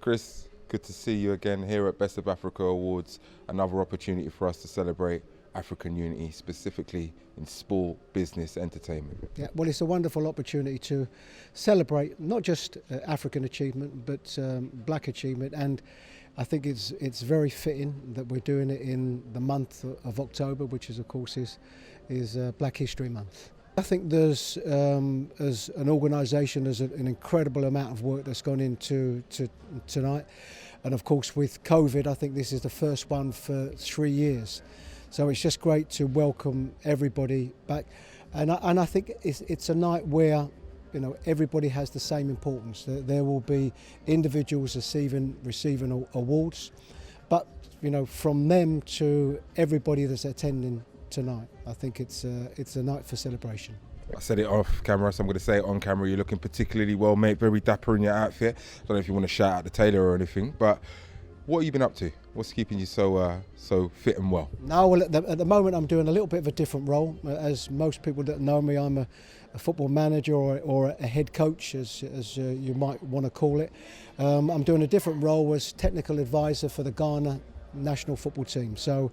Chris, good to see you again here at Best of Africa Awards. Another opportunity for us to celebrate African unity, specifically in sport, business, entertainment. Yeah, well, it's a wonderful opportunity to celebrate not just African achievement, but black achievement. And I think it's very fitting that we're doing it in the month of October, which is, of course, is Black History Month. I think there's, as an organisation, there's an incredible amount of work that's gone into tonight. And of course, with COVID, I think this is the first one for 3 years. So it's just great to welcome everybody back. And I think it's a night where, you know, everybody has the same importance. There will be individuals receiving awards, but, you know, from them to everybody that's attending tonight, I think it's a night for celebration. I said it off camera, so I'm going to say it on camera. You're looking particularly well, mate. Very dapper in your outfit. I don't know if you want to shout out the tailor or anything, but what have you been up to? What's keeping you so fit and well? No, well, at the moment I'm doing a little bit of a different role. As most people that know me, I'm a football manager or a head coach, as you might want to call it. I'm doing a different role as technical advisor for the Ghana national football team. So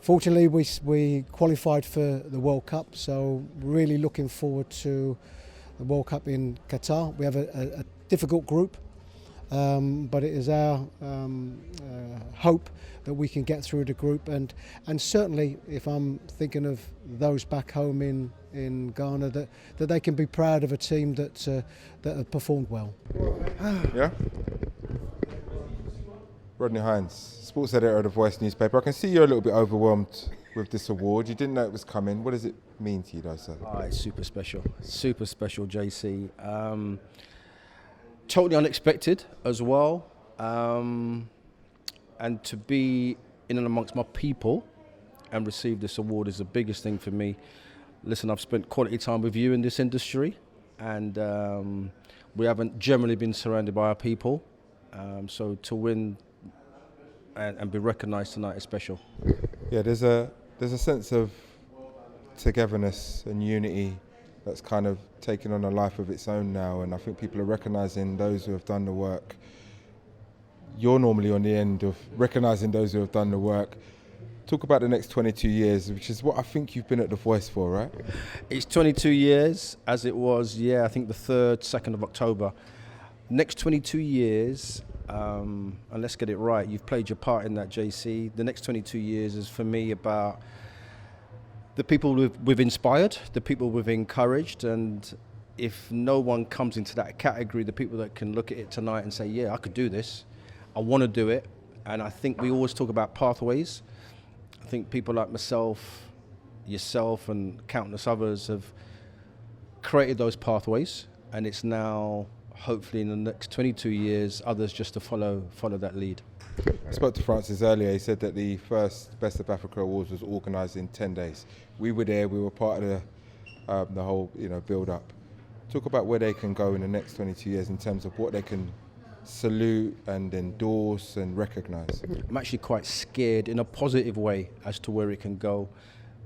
fortunately we qualified for the World Cup, so really looking forward to the World Cup in Qatar. We have a difficult group. But it is our hope that we can get through the group, and certainly if I'm thinking of those back home in Ghana, that they can be proud of a team that have performed well. Yeah? Rodney Hinds, sports editor of The Voice newspaper. I can see you're a little bit overwhelmed with this award. You didn't know it was coming. What does it mean to you, though, sir? Oh, it's super special, JC. Totally unexpected as well, and to be in and amongst my people and receive this award is the biggest thing for me. Listen, I've spent quality time with you in this industry, and we haven't generally been surrounded by our people, so to win and be recognised tonight is special. Yeah, there's a sense of togetherness and unity that's kind of taken on a life of its own now, and I think people are recognising those who have done the work. You're normally on the end of recognising those who have done the work. Talk about the next 22 years, which is what I think you've been at The Voice for, right? It's 22 years, as it was, I think the 2nd of October. Next 22 years, and let's get it right, you've played your part in that, JC. The next 22 years is for me about the people we've inspired, the people we've encouraged, and if no one comes into that category, the people that can look at it tonight and say, yeah, I could do this, I want to do it. And I think we always talk about pathways. I think people like myself, yourself, and countless others have created those pathways, and it's now, hopefully in the next 22 years, others just to follow that lead. I spoke to Francis earlier. He said that the first Best of Africa Awards was organised in 10 days. We were there. We were part of the whole, build-up. Talk about where they can go in the next 22 years in terms of what they can salute and endorse and recognise. I'm actually quite scared in a positive way as to where it can go.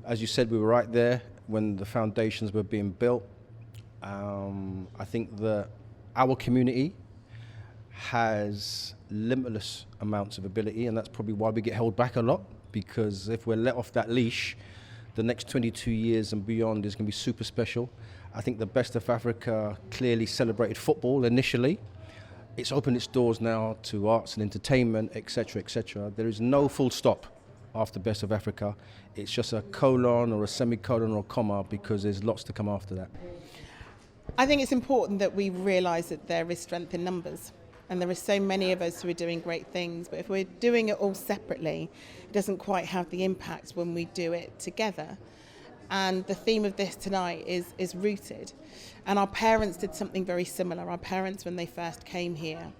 As you said, we were right there when the foundations were being built. I think that our community has limitless amounts of ability, and that's probably why we get held back a lot, because if we're let off that leash, the next 22 years and beyond is going to be super special. I think the Best of Africa clearly celebrated football initially. It's opened its doors now to arts and entertainment, etc., etc. There is no full stop after Best of Africa. It's just a colon or a semicolon or a comma, because there's lots to come after that. I think it's important that we realise that there is strength in numbers. And there are so many of us who are doing great things, but if we're doing it all separately, it doesn't quite have the impact when we do it together. And the theme of this tonight is rooted. And our parents did something very similar. Our parents, when they first came here,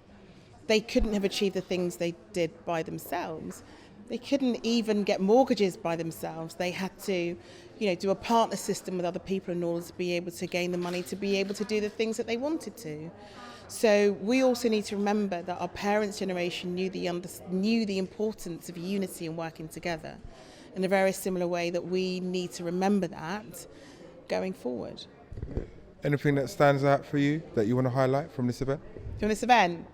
they couldn't have achieved the things they did by themselves. They couldn't even get mortgages by themselves. They had to, do a partner system with other people in order to be able to gain the money to be able to do the things that they wanted to. So we also need to remember that our parents' generation knew the importance of unity and working together in a very similar way that we need to remember that going forward. Anything that stands out for you that you want to highlight from this event? From this event,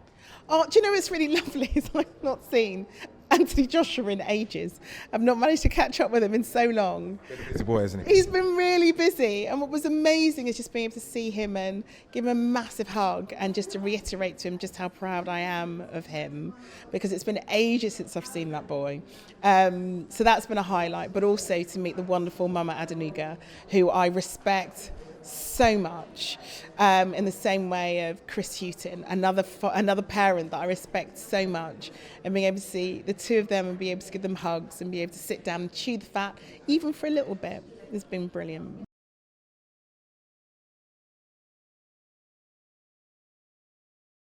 Oh, do you know what's really lovely is I've not seen Anthony Joshua in ages. I've not managed to catch up with him in so long. He's a boy, isn't he? He's been really busy, and what was amazing is just being able to see him and give him a massive hug and just to reiterate to him just how proud I am of him, because it's been ages since I've seen that boy. So that's been a highlight, but also to meet the wonderful Mama Adenuga, who I respect so much, in the same way of Chris Hughton, another parent that I respect so much, and being able to see the two of them and be able to give them hugs and be able to sit down and chew the fat even for a little bit has been brilliant.